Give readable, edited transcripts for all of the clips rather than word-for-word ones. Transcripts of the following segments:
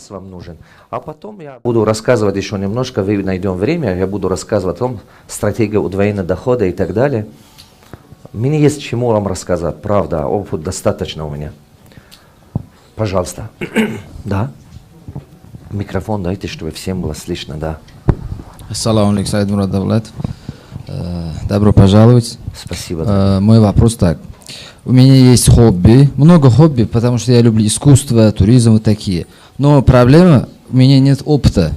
час вам нужен. А потом я буду рассказывать еще немножко, вы найдем время, я буду рассказывать о том, стратегии удвоения дохода и так далее. Мне есть чему вам рассказать, правда, опыт достаточно у меня. Пожалуйста. Да? Микрофон дайте, чтобы всем было слышно, да. Ассаламу алейкум, Саид Мурад Давлет. Добро пожаловать. Спасибо. Мой вопрос так. У меня есть хобби, много хобби, потому что я люблю искусство, туризм и такие. Но проблема, у меня нет опыта.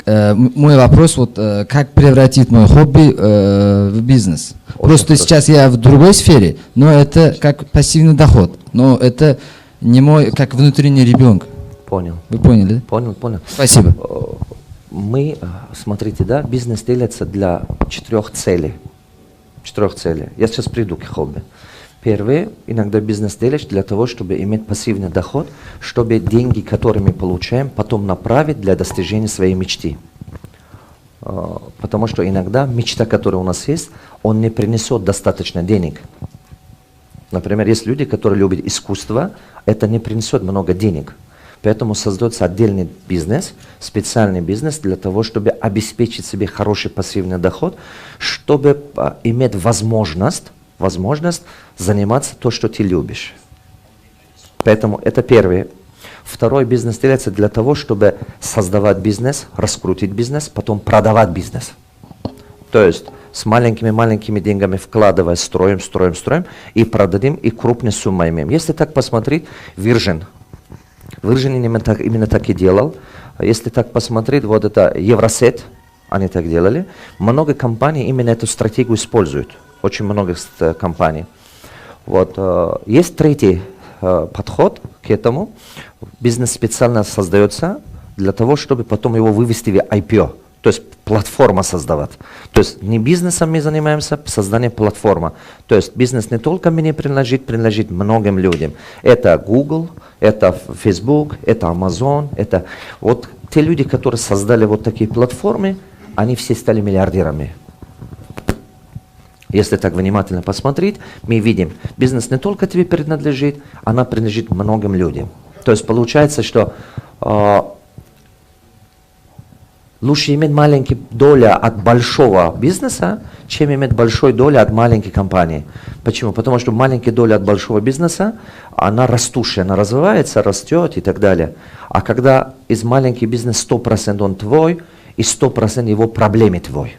Мой вопрос, вот, как превратить мой хобби в бизнес? Просто сейчас я в другой сфере, но это как пассивный доход. Но это не мой, как внутренний ребенок. Понял. Вы поняли? Понял. Спасибо. Мы, смотрите, да, бизнес делится для 4 целей. 4 целей. Я сейчас приду к хобби. Первое, иногда бизнес делаешь для того, чтобы иметь пассивный доход, чтобы деньги, которые мы получаем, потом направить для достижения своей мечты. Потому что иногда мечта, которая у нас есть, он не принесет достаточно денег. Например, есть люди, которые любят искусство, это не принесет много денег. Поэтому создается отдельный бизнес, специальный бизнес для того, чтобы обеспечить себе хороший пассивный доход, чтобы иметь возможность заниматься то, что ты любишь. Поэтому это первое. Второй бизнес делается для того, чтобы создавать бизнес, раскрутить бизнес, потом продавать бизнес. То есть с маленькими деньгами вкладывая, строим и продадим, и крупные суммы имеем. Если так посмотреть, Virgin именно так и делал. Если так посмотреть, вот это Евросет, они так делали. Много компаний именно эту стратегию используют. Очень много компаний. Вот. Есть третий подход к этому. Бизнес специально создается для того, чтобы потом его вывести в IPO. То есть платформа создавать. То есть не бизнесом мы занимаемся, созданием платформы. То есть бизнес не только мне принадлежит многим людям. Это Google, это Facebook, это Amazon, это вот те люди, которые создали вот такие платформы, они все стали миллиардерами. Если так внимательно посмотреть, мы видим, бизнес не только тебе принадлежит, она принадлежит многим людям. То есть получается, что лучше иметь маленькую долю от большого бизнеса, чем иметь большую долю от маленькой компании. Почему? Потому что маленькая доля от большого бизнеса, она растущая, она развивается, растет и так далее. А когда из маленький бизнес 100% он твой, и 100% его проблемы твой.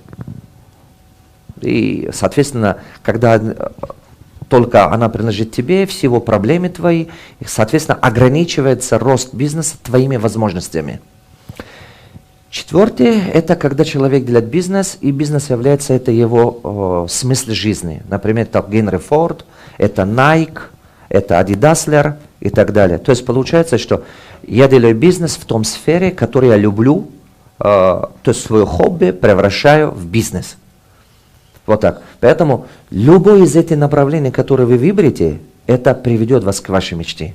И, соответственно, когда только она принадлежит тебе, всего проблемы твои, и, соответственно, ограничивается рост бизнеса твоими возможностями. Четвертое, это когда человек делает бизнес, и бизнес является это его смысл жизни. Например, это Генри Форд, это Nike, это Adidas и так далее. То есть получается, что я делаю бизнес в том сфере, которую я люблю, то есть свое хобби превращаю в бизнес. Вот так. Поэтому любое из этих направлений, которые вы выберете, это приведет вас к вашей мечте.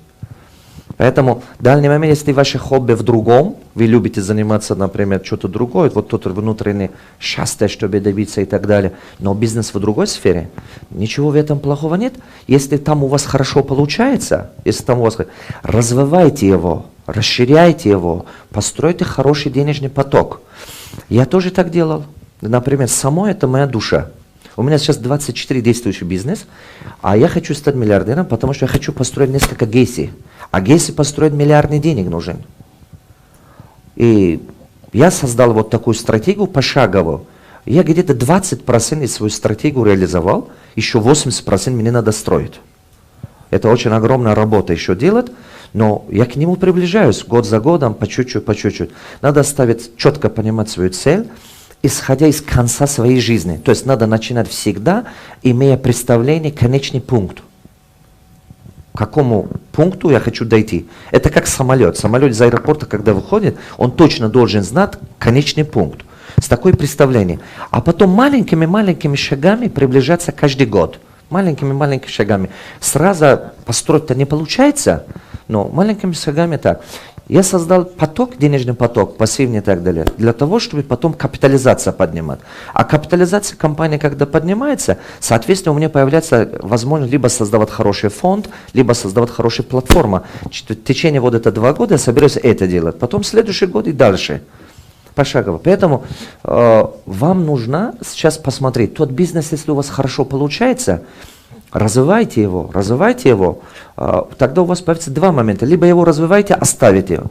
Поэтому в данный момент, если ваше хобби в другом, вы любите заниматься, например, что-то другое, вот тут внутреннее счастье, чтобы добиться и так далее, но бизнес в другой сфере, ничего в этом плохого нет. Если там у вас хорошо получается, развивайте его, расширяйте его, постройте хороший денежный поток. Я тоже так делал. Например, само это моя душа. У меня сейчас 24 действующий бизнес, а я хочу стать миллиардером, потому что я хочу построить несколько Гейси. А Гейси построить миллиардный денег нужен. И я создал вот такую стратегию пошаговую. Я где-то 20% из свою стратегию реализовал, еще 80% мне надо строить. Это очень огромная работа еще делать, но я к нему приближаюсь год за годом, по чуть-чуть. Надо ставить, четко понимать свою цель, исходя из конца своей жизни. То есть надо начинать всегда, имея представление, конечный пункт. К какому пункту я хочу дойти. Это как самолет. Самолет из аэропорта, когда выходит, он точно должен знать конечный пункт. С такой представлением. А потом маленькими шагами приближаться каждый год. Маленькими шагами. Сразу построить-то не получается. Но маленькими шагами так. Я создал поток, денежный поток, пассивный и так далее, для того, чтобы потом капитализация поднимать. А капитализация компании, когда поднимается, соответственно, у меня появляется возможность либо создавать хороший фонд, либо создавать хорошую платформу. В течение вот это 2 года я собираюсь это делать. Потом следующий год и дальше. Пошагово. Поэтому вам нужно сейчас посмотреть, тот бизнес, если у вас хорошо получается, развивайте его, тогда у вас появится 2 момента. Либо его развивайте, оставите,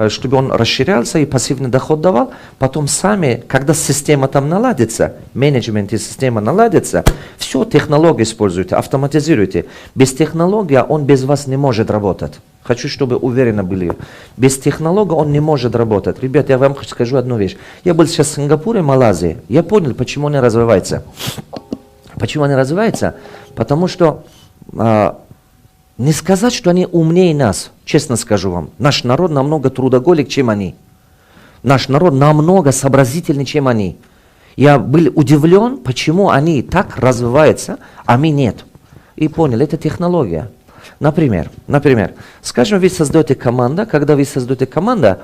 чтобы он расширялся и пассивный доход давал. Потом сами, когда система там наладится, менеджмент и система наладится, все, технологии используйте, автоматизируйте. Без технологии он без вас не может работать. Хочу, чтобы уверенно были. Без технологии он не может работать. Ребят, я вам скажу одну вещь. Я был сейчас в Сингапуре, Малайзии. Я понял, почему они развиваются. Почему они развиваются? Потому что не сказать, что они умнее нас, честно скажу вам. Наш народ намного трудоголик, чем они. Наш народ намного сообразительнее, чем они. Я был удивлен, почему они так развиваются, а мы нет. И понял, это технология. Например, скажем, вы создаете команду, когда вы создаете команду,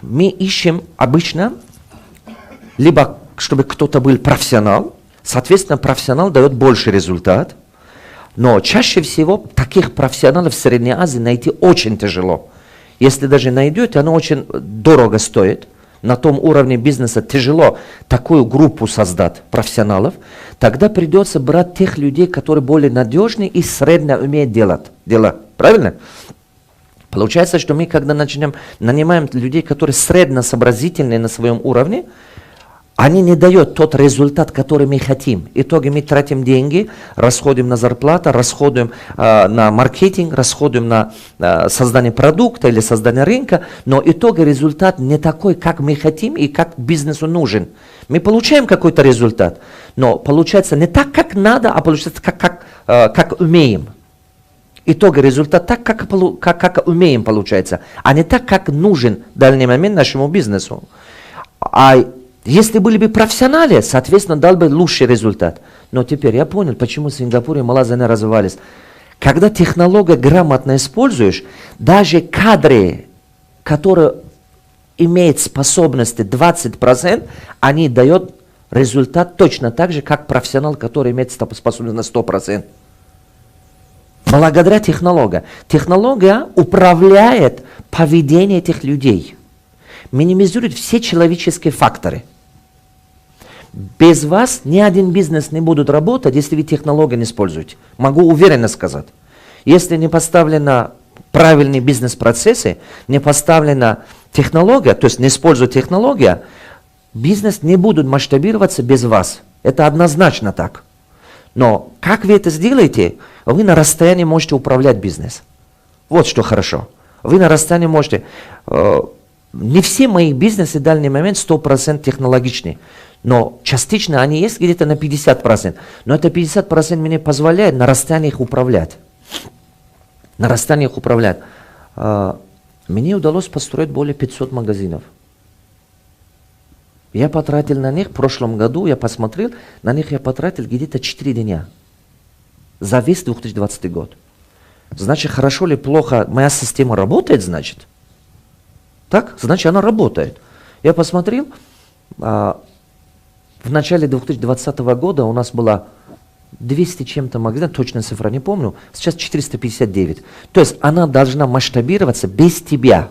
мы ищем обычно, либо чтобы кто-то был профессионал, соответственно, профессионал дает больше результат, но чаще всего таких профессионалов в Средней Азии найти очень тяжело. Если даже найдете, оно очень дорого стоит. На том уровне бизнеса тяжело такую группу создать профессионалов, тогда придется брать тех людей, которые более надежны и средне умеют делать дела. Правильно? Получается, что мы, когда нанимаем людей, которые средне сообразительные на своем уровне, они не дают тот результат, который мы хотим. В итоге мы тратим деньги, расходуем на зарплату, расходуем на маркетинг, расходуем на создание продукта или создание рынка, но в итоге результат не такой, как мы хотим и как бизнесу нужен. Мы получаем какой-то результат, но получается не так, как надо, а получается как умеем. В итоге результат так, как умеем получается, а не так, как нужен в данный момент нашему бизнесу. Если были бы профессионалы, соответственно, дал бы лучший результат. Но теперь я понял, почему Сингапур и Малайзия не развивались. Когда технологию грамотно используешь, даже кадры, которые имеют способности 20%, они дают результат точно так же, как профессионал, который имеет способность на 100%. Благодаря технологии. Технология управляет поведением этих людей. Минимизирует все человеческие факторы. Без вас ни один бизнес не будет работать, если вы технологии не используете. Могу уверенно сказать. Если не поставлены правильные бизнес-процессы, не поставлена технология, то есть не использует технология, бизнес не будет масштабироваться без вас. Это однозначно так. Но как вы это сделаете, вы на расстоянии можете управлять бизнес. Вот что хорошо. Вы на расстоянии можете... Не все мои бизнесы в данный момент 100% технологичны, но частично они есть где-то на 50%. Но это 50% мне позволяет на расстоянии их управлять. На расстоянии их управлять. Мне удалось построить более 500 магазинов. Я потратил на них, в прошлом году я посмотрел, на них я потратил где-то 4 дня. За весь 2020 год. Значит, хорошо или плохо моя система работает, значит? Так, значит, она работает. Я посмотрел, в начале 2020 года у нас было 200 чем-то магазинов, точно цифра не помню, сейчас 459. То есть она должна масштабироваться без тебя.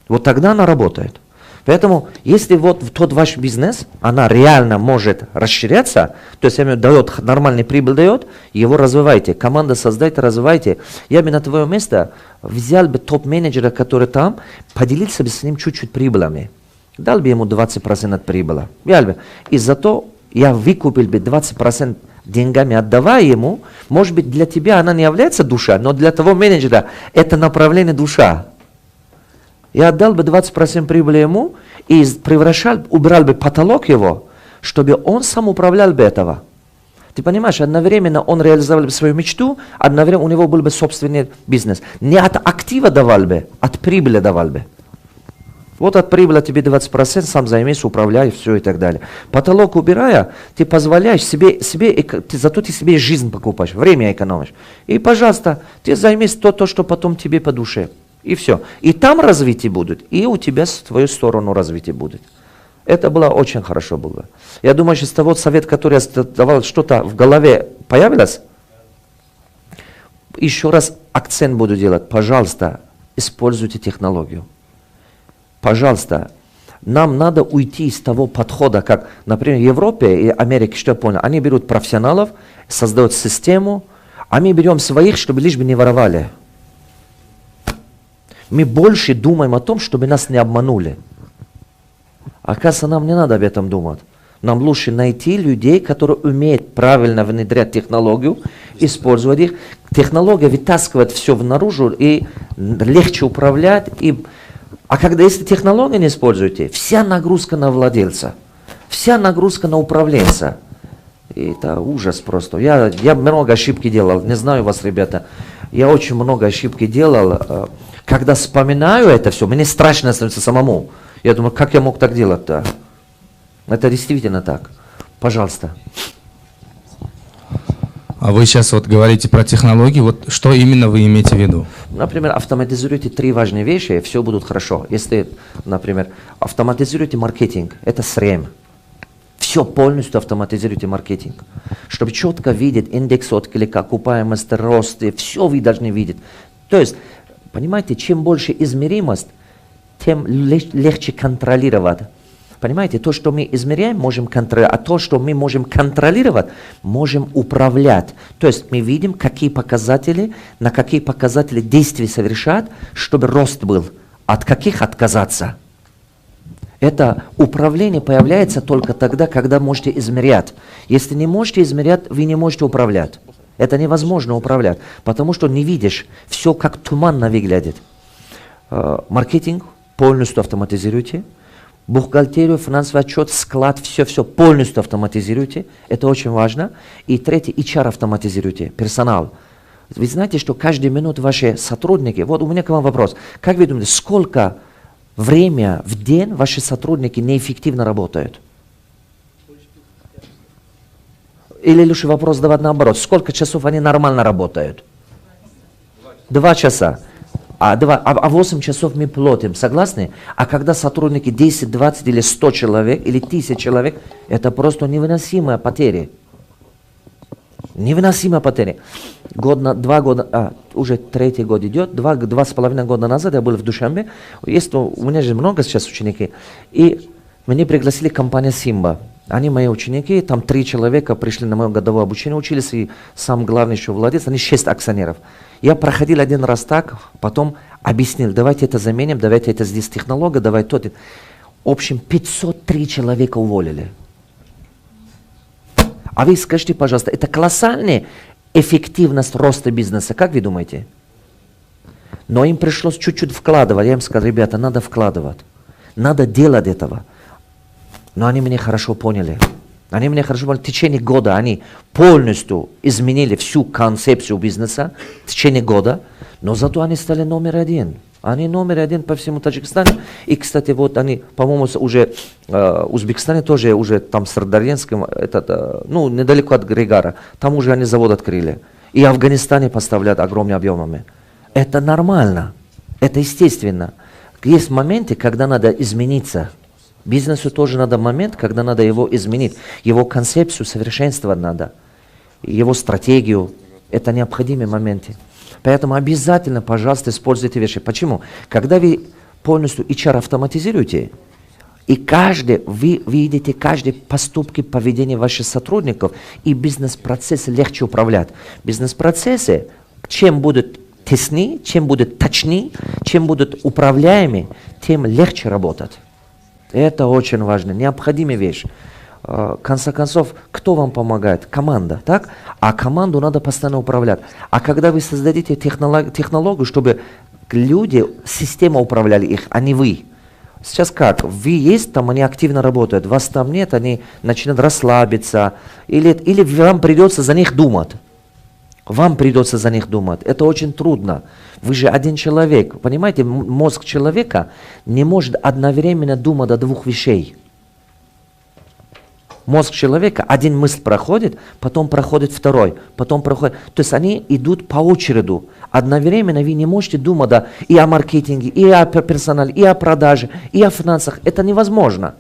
Вот тогда она работает. Поэтому, если вот тот ваш бизнес, она реально может расширяться, то есть дает, нормальный прибыль дает, его развивайте, команда создайте, развивайте. Я бы на твое место взял бы топ-менеджера, который там, поделился бы с ним чуть-чуть прибылями. Дал бы ему 20% от прибыли. И зато я выкупил бы 20% деньгами, отдавая ему. Может быть, для тебя она не является душа, но для того менеджера это направление душа. Я отдал бы 20% прибыли ему и убрал бы потолок его, чтобы он сам управлял бы этого. Ты понимаешь, одновременно он реализовал бы свою мечту, одновременно у него был бы собственный бизнес. Не от актива давал бы, от прибыли давал бы. Вот от прибыли тебе 20%, сам займись, управляй, все и так далее. Потолок убирая, ты позволяешь зато ты себе жизнь покупаешь, время экономишь. И, пожалуйста, ты займись то, что потом тебе по душе. И все. И там развитие будет, и у тебя в твою сторону развитие будет. Это было очень хорошо было. Я думаю, что с того совета, который я давал, что-то в голове появилось, еще раз акцент буду делать. Пожалуйста, используйте технологию. Пожалуйста, нам надо уйти из того подхода, как, например, в Европе и Америке, что я понял, они берут профессионалов, создают систему, а мы берем своих, чтобы лишь бы не воровали. Мы больше думаем о том, чтобы нас не обманули. Оказывается, нам не надо об этом думать. Нам лучше найти людей, которые умеют правильно внедрять технологию, использовать их. Технология вытаскивает все наружу и легче управлять. А если технологию не используете, вся нагрузка на владельца, вся нагрузка на управленца. И это ужас просто. Я много ошибки делал, не знаю вас, ребята. Я очень много ошибки делал. Когда вспоминаю это все, мне страшно становится самому. Я думаю, как я мог так делать-то? Это действительно так. Пожалуйста. А вы сейчас вот говорите про технологии, вот что именно вы имеете в виду? Например, автоматизируйте 3 важные вещи, и все будет хорошо. Если, например, автоматизируйте маркетинг, это SRM. Все полностью автоматизируйте маркетинг. Чтобы четко видеть индекс отклика, окупаемость, рост, все вы должны видеть. То есть, понимаете, чем больше измеримость, тем легче контролировать. Понимаете, то, что мы измеряем, можем контролировать, а то, что мы можем контролировать, можем управлять. То есть мы видим, какие показатели, на какие показатели действия совершать, чтобы рост был, от каких отказаться. Это управление появляется только тогда, когда можете измерять. Если не можете измерять, вы не можете управлять. Это невозможно управлять, потому что не видишь, все как туманно выглядит. Маркетинг полностью автоматизируйте. Бухгалтерию, финансовый отчет, склад, все полностью автоматизируйте. Это очень важно. И третье, HR автоматизируйте, персонал. Вы знаете, что каждую минуту ваши сотрудники, вот у меня к вам вопрос. Как вы думаете, сколько время в день ваши сотрудники неэффективно работают? Или лучше вопрос давать наоборот. Сколько часов они нормально работают? 2 часа. А 8 часов мы платим, согласны? А когда сотрудники 10, 20 или 100 человек, или 1000 человек, это просто невыносимая потеря. Невыносимая потеря. 2 года, уже 3-й год идет, 2,5 года назад я был в Душанбе. У меня же много сейчас учеников. И меня пригласили компания Simba. Они мои ученики, там 3 человека пришли на мое годовое обучение, учились, и сам главный еще владелец, они 6 акционеров. Я проходил 1 раз так, потом объяснил, давайте это заменим, давайте это здесь технология, давайте то. В общем, 503 человека уволили. А вы скажите, пожалуйста, это колоссальная эффективность роста бизнеса, как вы думаете? Но им пришлось чуть-чуть вкладывать. Я им сказал, ребята, надо вкладывать, надо делать этого. Но они меня хорошо поняли. Они меня хорошо поняли. В течение года они полностью изменили всю концепцию бизнеса. В течение года. Но зато они стали номер 1. Они номер 1 по всему Таджикистану. И, кстати, вот они, по-моему, уже в Узбекистане тоже, уже там в Сардарьинском, недалеко от Григара, там уже они завод открыли. И в Афганистане поставляют огромными объемами. Это нормально. Это естественно. Есть моменты, когда надо измениться. Бизнесу тоже надо момент, когда надо его изменить. Его концепцию совершенствовать надо. Его стратегию. Это необходимые моменты. Поэтому обязательно, пожалуйста, используйте вещи. Почему? Когда вы полностью HR автоматизируете, и вы видите каждый поступки, поведение ваших сотрудников, и бизнес-процессы легче управлять. Бизнес-процессы, чем будут теснее, чем будут точнее, чем будут управляемые, тем легче работать. Это очень важно, необходимая вещь. В конце концов, кто вам помогает? Команда, так? А команду надо постоянно управлять. А когда вы создадите технологию, чтобы люди, система управляли их, а не вы. Сейчас как? Вы есть там, они активно работают, вас там нет, они начинают расслабиться, или вам придется за них думать. Вам придется за них думать. Это очень трудно. Вы же один человек. Понимаете, мозг человека не может одновременно думать о двух вещей. Мозг человека, один мысль проходит, потом проходит второй, потом проходит. То есть они идут по очереди. Одновременно вы не можете думать и о маркетинге, и о персонале, и о продаже, и о финансах. Это невозможно.